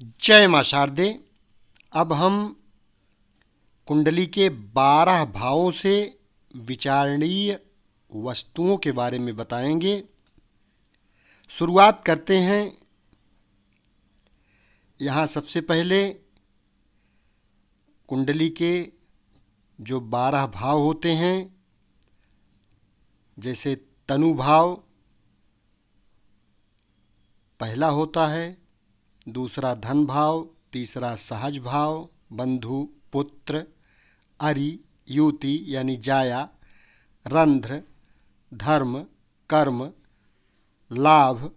जय मां शारदे। अब हम कुंडली के 12 भावों से विचारणीय वस्तुओं के बारे में बताएंगे। शुरुआत करते हैं। यहाँ सबसे पहले कुंडली के जो 12 भाव होते हैं, जैसे तनु भाव पहला होता है, दूसरा धन भाव, तीसरा सहज भाव, बंधु, पुत्र, अरि, युति यानी जाया, रंध्र, धर्म, कर्म, लाभ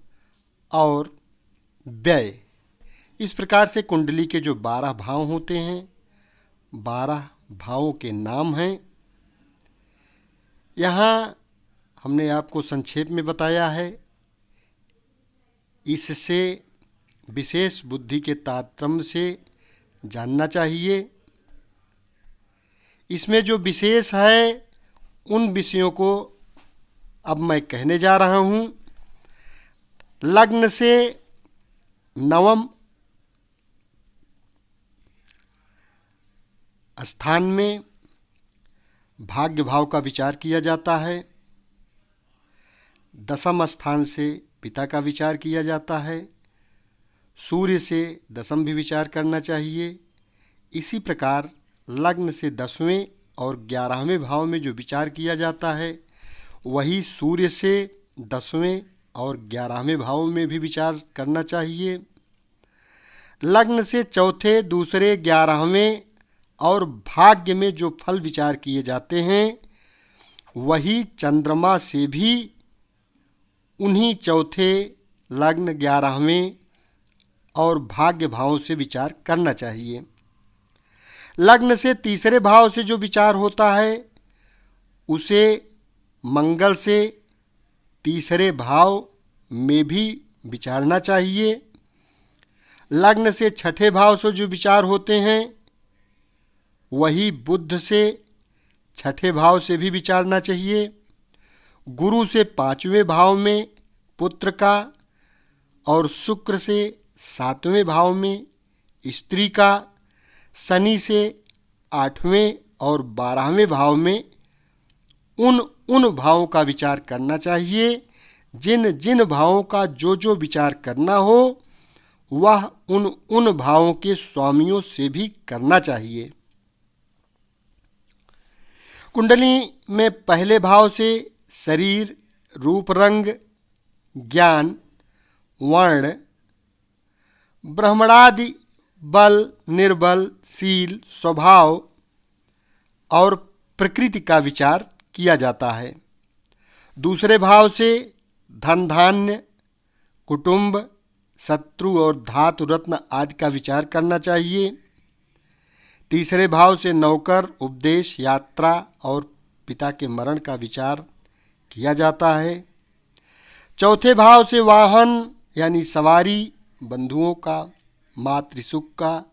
और व्यय। इस प्रकार से कुंडली के जो 12 भाव होते हैं, 12 भावों के नाम हैं। यहाँ हमने आपको संक्षेप में बताया है। इससे विशेष बुद्धि के तारतम्य से जानना चाहिए। इसमें जो विशेष है उन विषयों को अब मैं कहने जा रहा हूँ। लग्न से नवम स्थान में भाग्य भाव का विचार किया जाता है। दशम स्थान से पिता का विचार किया जाता है। सूर्य से दशम भी विचार करना चाहिए। इसी प्रकार लग्न से 10वें और 11वें भाव में जो विचार किया जाता है, वही सूर्य से 10वें और 11वें भाव में भी विचार करना चाहिए। लग्न से चौथे, दूसरे, 11वें और भाग्य में जो फल विचार किए जाते हैं, वही चंद्रमा से भी उन्हीं चौथे, लग्न, 11वें और भाग्य भावों से विचार करना चाहिए। लग्न से तीसरे भाव से जो विचार होता है, उसे मंगल से तीसरे भाव में भी विचारना चाहिए। लग्न से छठे भाव से जो विचार होते हैं, वही बुध से छठे भाव से भी विचारना चाहिए। गुरु से 5वें भाव में पुत्र का और शुक्र से 7वें भाव में स्त्री का, शनि से 8वें और 12वें भाव में उन भावों का विचार करना चाहिए। जिन जिन भावों का जो विचार करना हो, वह उन भावों के स्वामियों से भी करना चाहिए। कुंडली में पहले भाव से शरीर, रूप, रंग, ज्ञान, वर्ण, ब्रह्मणादि, बल, निर्बल, शील, स्वभाव और प्रकृति का विचार किया जाता है। दूसरे भाव से धन, धान्य, कुटुंब, शत्रु और धातु रत्न आदि का विचार करना चाहिए। तीसरे भाव से नौकर, उपदेश, यात्रा और पिता के मरण का विचार किया जाता है। चौथे भाव से वाहन यानी सवारी, बंधुओं का, मातृसुख का,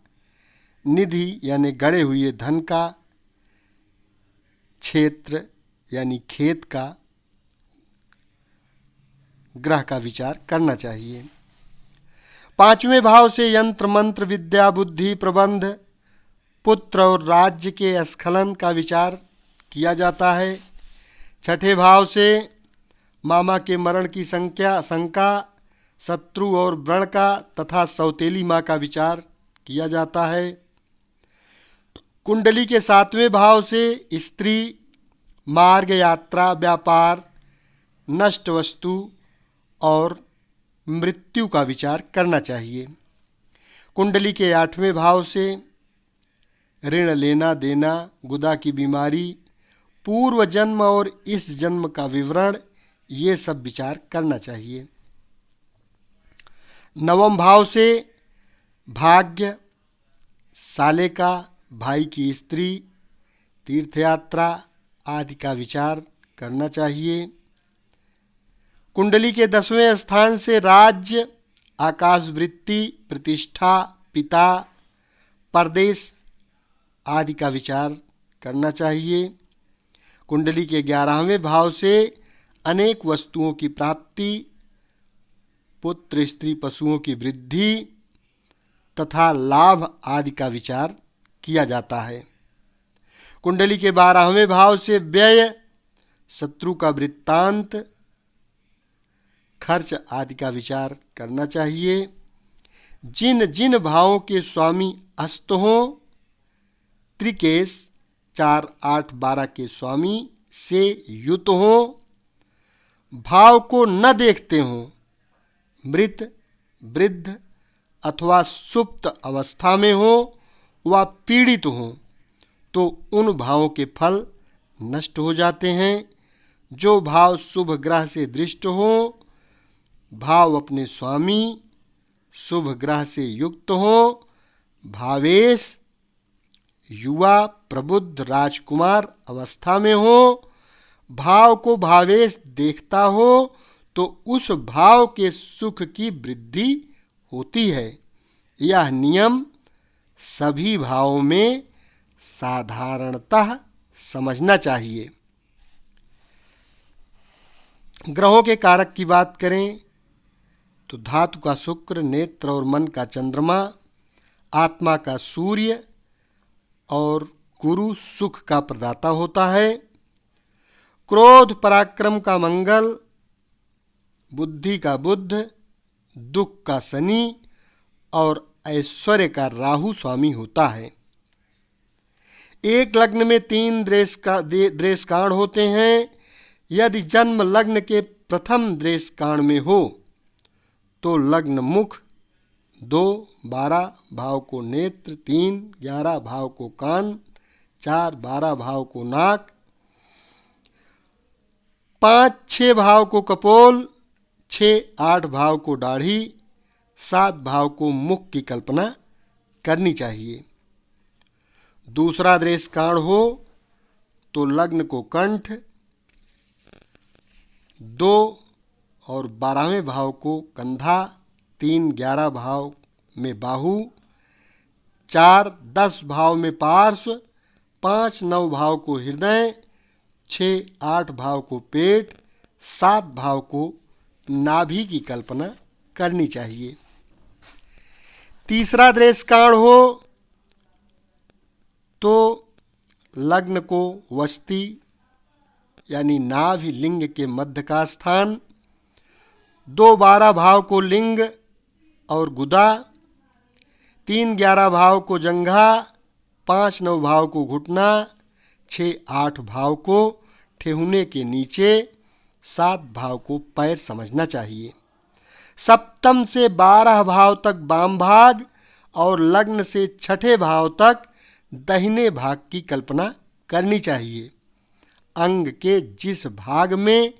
निधि यानी गड़े हुए धन का, क्षेत्र यानी खेत का, ग्रह का विचार करना चाहिए। पांचवें भाव से यंत्र, मंत्र, विद्या, बुद्धि, प्रबंध, पुत्र और राज्य के स्खलन का विचार किया जाता है। छठे भाव से मामा के मरण की शंका, शत्रु और व्रण का तथा सौतेली माँ का विचार किया जाता है। कुंडली के 7वें भाव से स्त्री, मार्ग, यात्रा, व्यापार, नष्ट वस्तु और मृत्यु का विचार करना चाहिए। कुंडली के 8वें भाव से ऋण लेना देना, गुदा की बीमारी, पूर्व जन्म और इस जन्म का विवरण, ये सब विचार करना चाहिए। नवम भाव से भाग्य, साले का, भाई की स्त्री, तीर्थयात्रा आदि का विचार करना चाहिए। कुंडली के 10वें स्थान से राज्य, आकाशवृत्ति, प्रतिष्ठा, पिता, परदेश आदि का विचार करना चाहिए। कुंडली के 11वें भाव से अनेक वस्तुओं की प्राप्ति, पुत्र, स्त्री, पशुओं की वृद्धि तथा लाभ आदि का विचार किया जाता है। कुंडली के 12वें भाव से व्यय, शत्रु का वृत्तांत, खर्च आदि का विचार करना चाहिए। जिन जिन भावों के स्वामी अस्त हों, त्रिकेश 4, 8, 12 के स्वामी से युत हों, भाव को न देखते हों, मृत, वृद्ध अथवा सुप्त अवस्था में हो व पीड़ित हों, तो उन भावों के फल नष्ट हो जाते हैं। जो भाव शुभ ग्रह से दृष्ट हो, भाव अपने स्वामी शुभ ग्रह से युक्त हो, भावेश युवा प्रबुद्ध राजकुमार अवस्था में हो, भाव को भावेश देखता हो, तो उस भाव के सुख की वृद्धि होती है। यह नियम सभी भावों में साधारणतः समझना चाहिए। ग्रहों के कारक की बात करें तो धातु का शुक्र, नेत्र और मन का चंद्रमा, आत्मा का सूर्य और गुरु सुख का प्रदाता होता है। क्रोध पराक्रम का मंगल, बुद्धि का बुध, दुख का शनि और ऐश्वर्य का राहु स्वामी होता है। एक लग्न में 3 द्रेषकाण होते हैं। यदि जन्म लग्न के प्रथम द्रेषकाण में हो तो लग्न मुख, 2, 12 भाव को नेत्र, 3, 11 भाव को कान, 4, 12 भाव को नाक, 5, 6 भाव को कपोल, 6, 8 भाव को दाढ़ी, 7 भाव को मुख की कल्पना करनी चाहिए। दूसरा द्रेषकाण हो तो लग्न को कंठ, 2 और 12वें भाव को कंधा, 3, 11 भाव में बाहु, 4, 10 भाव में पार्श्व, 5, 9 भाव को हृदय, 6, 8 भाव को पेट, 7 भाव को नाभि की कल्पना करनी चाहिए। तीसरा द्रेषकाण हो तो लग्न को वस्ती यानी नाभि लिंग के मध्य का स्थान, 2, 12 भाव को लिंग और गुदा, 3, 11 भाव को जंघा, 5, 9 भाव को घुटना, 6, 8 भाव को ठेहुने के नीचे, 7 भाव को पैर समझना चाहिए। सप्तम से 12 भाव तक वाम भाग और लग्न से 6ठे भाव तक दाहिने भाग की कल्पना करनी चाहिए। अंग के जिस भाग में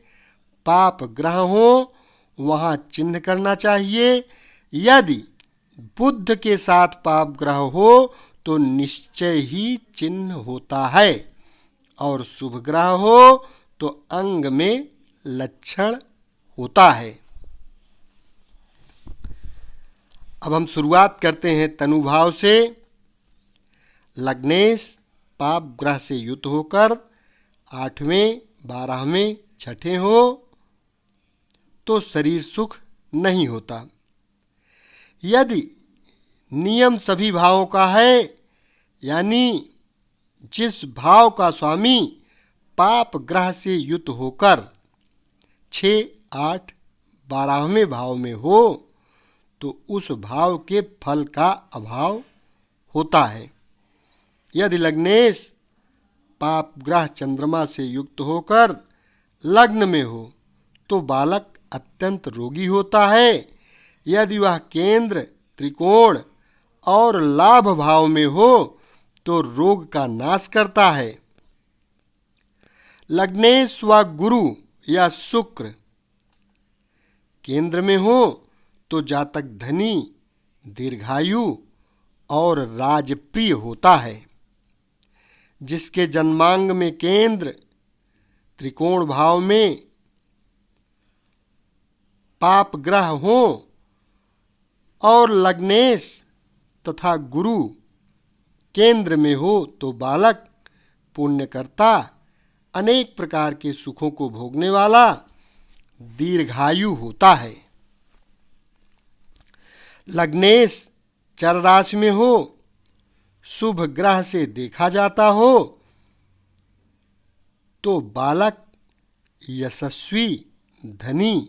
पाप ग्रह हो वहाँ चिन्ह करना चाहिए। यदि बुध के साथ पाप ग्रह हो तो निश्चय ही चिन्ह होता है और शुभ ग्रह हो तो अंग में लक्षण होता है। अब हम शुरुआत करते हैं तनुभाव से। लग्नेश पाप ग्रह से युत होकर 8वें, 12वें, 6ठे हो तो शरीर सुख नहीं होता। यदि नियम सभी भावों का है, यानी जिस भाव का स्वामी पाप ग्रह से युत होकर 6, 8, 12वें भाव में हो तो उस भाव के फल का अभाव होता है। यदि लग्नेश पाप ग्रह चंद्रमा से युक्त होकर लग्न में हो तो बालक अत्यंत रोगी होता है। यदि वह केंद्र, त्रिकोण और लाभ भाव में हो तो रोग का नाश करता है। लग्नेश व गुरु या शुक्र केंद्र में हो तो जातक धनी, दीर्घायु और राजप्रिय होता है। जिसके जन्मांग में केंद्र, त्रिकोण भाव में पाप ग्रह हो और लग्नेश तथा गुरु केंद्र में हो तो बालक पुण्यकर्ता, अनेक प्रकार के सुखों को भोगने वाला, दीर्घायु होता है। लग्नेश चर राशि में हो, शुभ ग्रह से देखा जाता हो, तो बालक यशस्वी, धनी,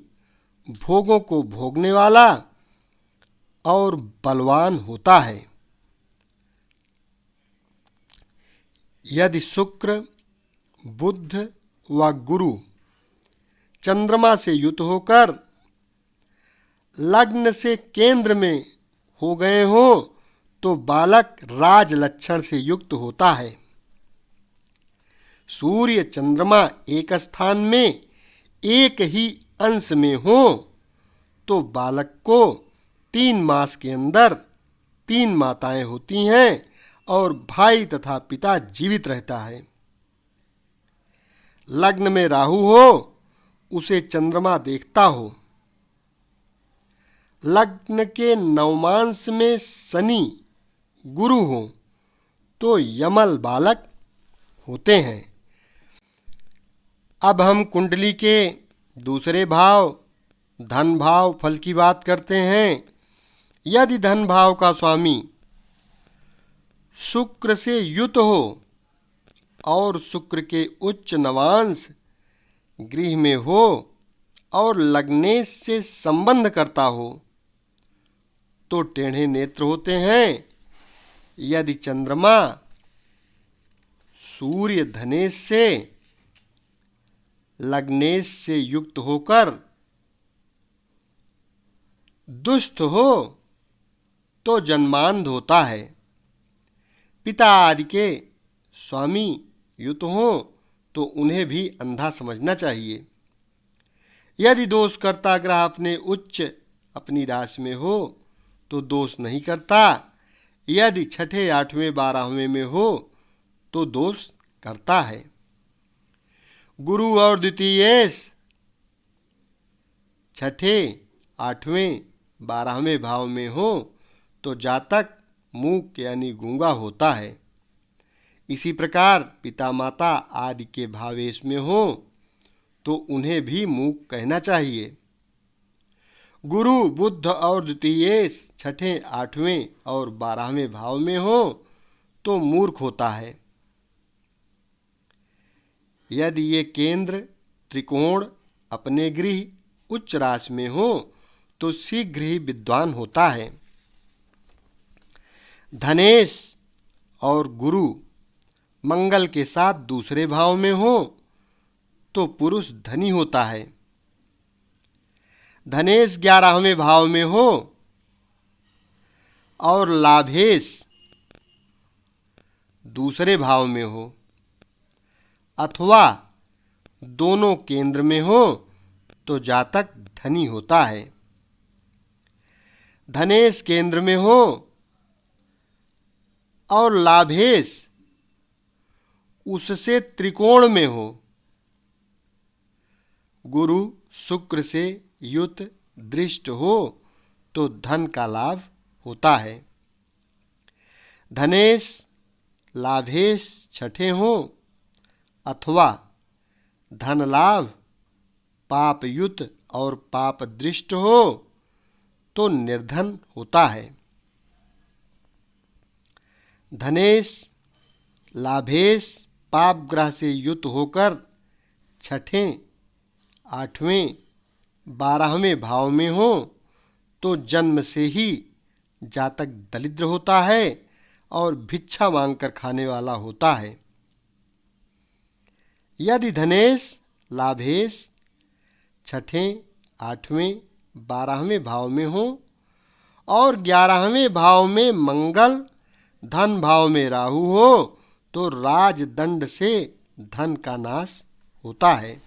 भोगों को भोगने वाला और बलवान होता है। यदि शुक्र, बुध व गुरु चंद्रमा से युत होकर लग्न से केंद्र में हो गए हो तो बालक राज लक्षण से युक्त होता है। सूर्य चंद्रमा एक स्थान में एक ही अंश में हो तो बालक को 3 मास के अंदर 3 माताएं होती हैं और भाई तथा पिता जीवित रहता है। लग्न में राहु हो, उसे चंद्रमा देखता हो। लग्न के नवमांश में शनि, गुरु हो तो यमल बालक होते हैं। अब हम कुंडली के दूसरे भाव धन भाव फल की बात करते हैं। यदि धन भाव का स्वामी शुक्र से युत हो और शुक्र के उच्च नवांश गृह में हो और लग्नेश से संबंध करता हो तो टेढ़े नेत्र होते हैं। यदि चंद्रमा सूर्य धनेश से लग्नेश से युक्त होकर दुष्ट हो तो जन्मांध होता है। पिता आदि के स्वामी युत हो तो उन्हें भी अंधा समझना चाहिए। यदि दोष करता ग्रह अपने उच्च अपनी राशि में हो तो दोष नहीं करता। यदि छठे, 8वें, 12वें में हो तो दोष करता है। गुरु और द्वितीयेश छठे, 8वें, 12वें भाव में हो तो जातक मूक यानी गूंगा होता है। इसी प्रकार पिता माता आदि के भावेश में हो तो उन्हें भी मूक कहना चाहिए। गुरु, बुध और द्वितीयेश छठे, 8वें और 12वें भाव में हो तो मूर्ख होता है। यदि ये केंद्र त्रिकोण अपने गृह उच्च राशि में हो तो शीघ्र ही विद्वान होता है। धनेश और गुरु मंगल के साथ दूसरे भाव में हो तो पुरुष धनी होता है। धनेश 11वें भाव में हो और लाभेश दूसरे भाव में हो अथवा दोनों केंद्र में हो तो जातक धनी होता है। धनेश केंद्र में हो और लाभेश उससे त्रिकोण में हो, गुरु शुक्र से युत दृष्ट हो तो धन का लाभ होता है। धनेश लाभेश छठे हो अथवा धन लाभ पाप युत और पाप दृष्ट हो तो निर्धन होता है। धनेश लाभेश पाप ग्रह से युत होकर छठे, 8वें, 12वें भाव में हो तो जन्म से ही जातक दरिद्र होता है और भिक्षा मांगकर खाने वाला होता है। यदि धनेश लाभेश छठे, 8वें, 12वें भाव में हो और 11वें भाव में मंगल धन भाव में राहु हो तो राजदंड से धन का नाश होता है।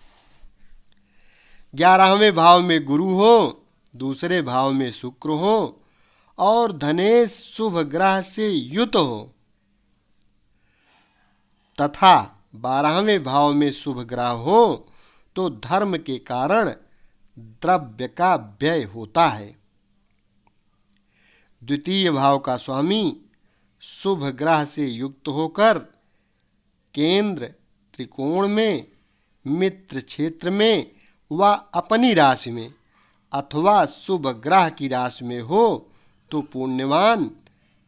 11वें भाव में गुरु हो, दूसरे भाव में शुक्र हो और धनेश शुभ ग्रह से युत हो तथा 12वें भाव में शुभ ग्रह हो तो धर्म के कारण द्रव्य का व्यय होता है। द्वितीय भाव का स्वामी शुभ ग्रह से युक्त होकर केंद्र त्रिकोण में, मित्र क्षेत्र में व अपनी राशि में अथवा शुभ ग्रह की राशि में हो तो पुण्यवान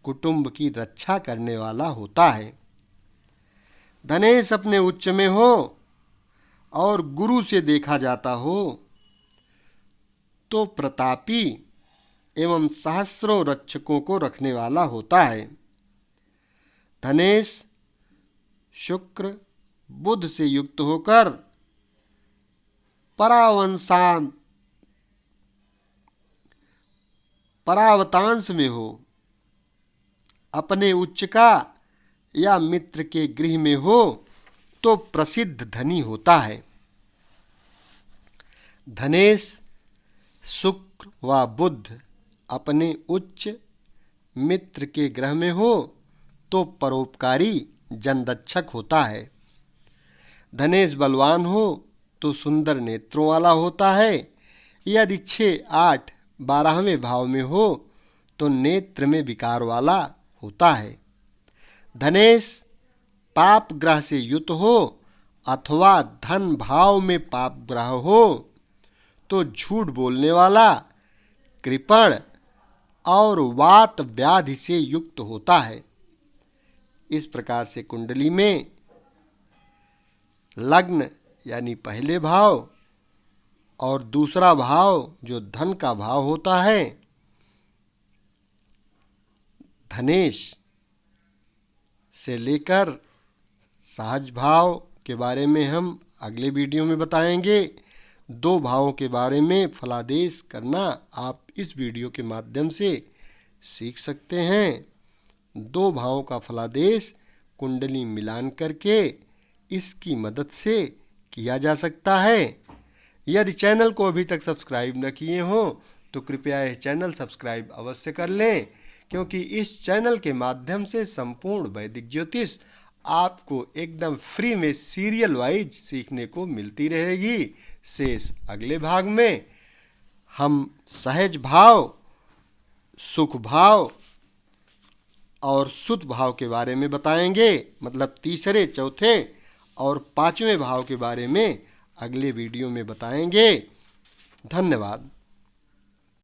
कुटुंब की रक्षा करने वाला होता है। धनेश अपने उच्च में हो और गुरु से देखा जाता हो तो प्रतापी एवं सहस्रों रक्षकों को रखने वाला होता है। धनेश शुक्र बुध से युक्त होकर परावतांश में हो, अपने उच्च का या मित्र के गृह में हो तो प्रसिद्ध धनी होता है। धनेश शुक्र व बुध अपने उच्च मित्र के ग्रह में हो तो परोपकारी जनरक्षक होता है। धनेश बलवान हो तो सुंदर नेत्रों वाला होता है। यदि 6, 8, 12वें भाव में हो तो नेत्र में विकार वाला होता है। धनेश पाप ग्रह से युक्त हो अथवा धन भाव में पाप ग्रह हो तो झूठ बोलने वाला, कृपण और वात व्याधि से युक्त होता है। इस प्रकार से कुंडली में लग्न यानी पहले भाव और दूसरा भाव जो धन का भाव होता है, धनेश से लेकर सहज भाव के बारे में हम अगले वीडियो में बताएंगे। 2 भावों के बारे में फलादेश करना आप इस वीडियो के माध्यम से सीख सकते हैं। 2 भावों का फलादेश कुंडली मिलान करके इसकी मदद से किया जा सकता है। यदि चैनल को अभी तक सब्सक्राइब न किए हों तो कृपया यह चैनल सब्सक्राइब अवश्य कर लें, क्योंकि इस चैनल के माध्यम से संपूर्ण वैदिक ज्योतिष आपको एकदम फ्री में सीरियल वाइज सीखने को मिलती रहेगी। शेष अगले भाग में हम सहज भाव, सुख भाव और सुत भाव के बारे में बताएंगे, मतलब तीसरे, चौथे और 5वें भाव के बारे में अगले वीडियो में बताएंगे। धन्यवाद।